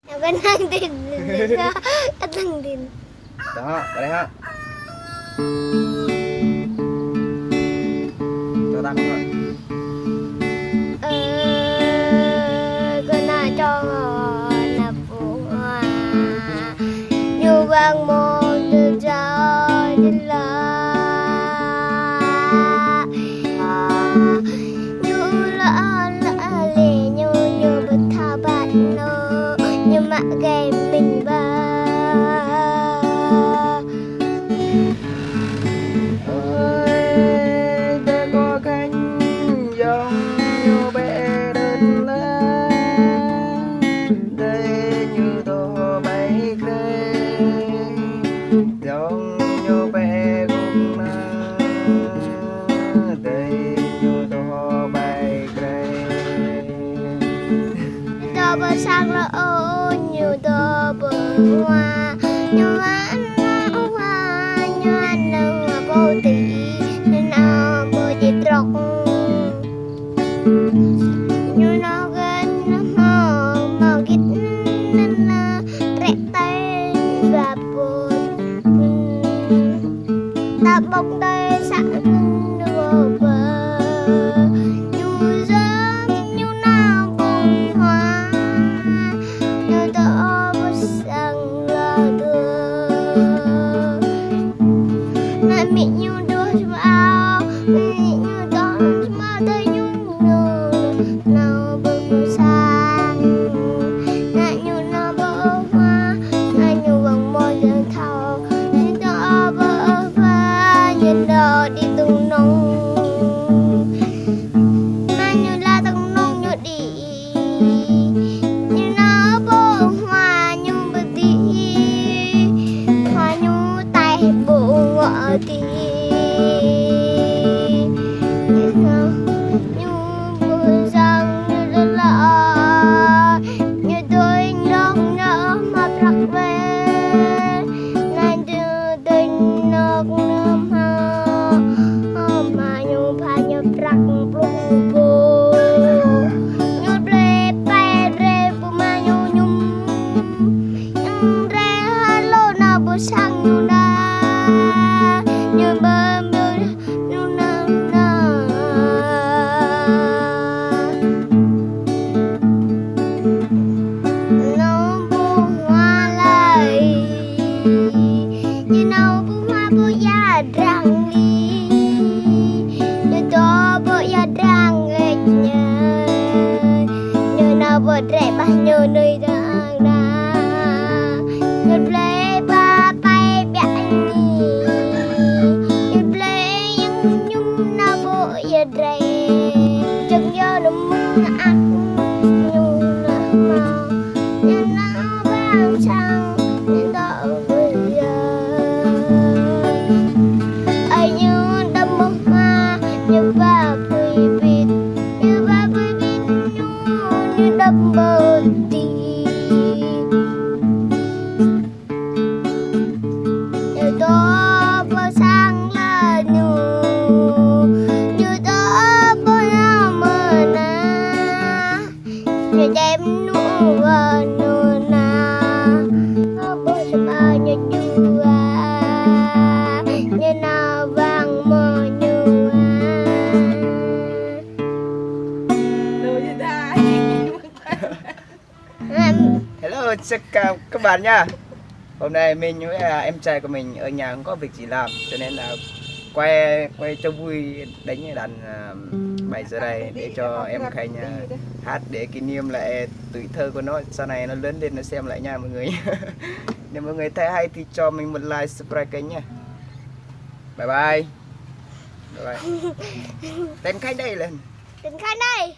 Em có năng tin đó, có năng tin. Đó, vào đây ha. Cho ta con rồi. Con nào cho là phụ hoa như vang một từ trời đến là như lỡ lỡ lì như bật thao bạn nơ như mạ game mình ba. Để có cánh giống như bé đơn lên đây như tổ bay lên giống như bé cũng đây như tổ bay lên Tờ bờ sang là ô nhiều tờ bờ hoa như anh hoa như anh nâng bầu tỷ như nào bờ chỉ trọc như nào gần màu màu kít nên là rẽ tay và bột ta bông tay sẵn đưa bờ như giấc như nào bông hoa như tờ bờ sang là đưa là mị như đôi chùm áo mị như đó chùm áo tay nhung nhớ nào bờ sang là như nào bờ hoa là như vòng môi dần thao như đó bờ hoa như đó đi từng nông mà như là từng nông như đi như nào bờ hoa như bờ tí hoa như tay bộ ngọ tí như bờ răng như lỡ lỡ như tôi nông nở mà rắc về là như tôi nông nở mà như pha như rắc plung bù như ble bay re bu mà như nhung như re hello nào bu sang như na như bơ như na na nấu bu hoa lại như nấu bu hoa bu ya răng đi như to bu ya răng nghịch nhờ như nào bu trẻ bao nhiêu nơi đang đa như ble ba bay bẹ nhì như ble những nhung nào bu ya trẻ chừng giờ nó mưa ăn như là màu như nào vàng sang như đậu bây giờ ai như đâm bông hoa như ba bụi vịt như ba bụi vịt như đâm bờ tì như đó bờ sang là như đó bờ nào mờ na như đem nụ vào nụ na bờ sầm ao như chua như nào vàng mờ như Hello, chào các bạn nha. Hôm nay mình với em trai của mình ở nhà không có việc gì làm, cho nên là quay cho vui đánh đàn bài giờ này để cho em Khánh hát để kỷ niệm lại tuổi thơ của nó, sau này nó lớn lên nó xem lại nha mọi người. Nếu mọi người thấy hay thì cho mình một like, subscribe kênh nha. Bye bye. Bye bye. Tên Khánh đây lên. Tên Khánh đây.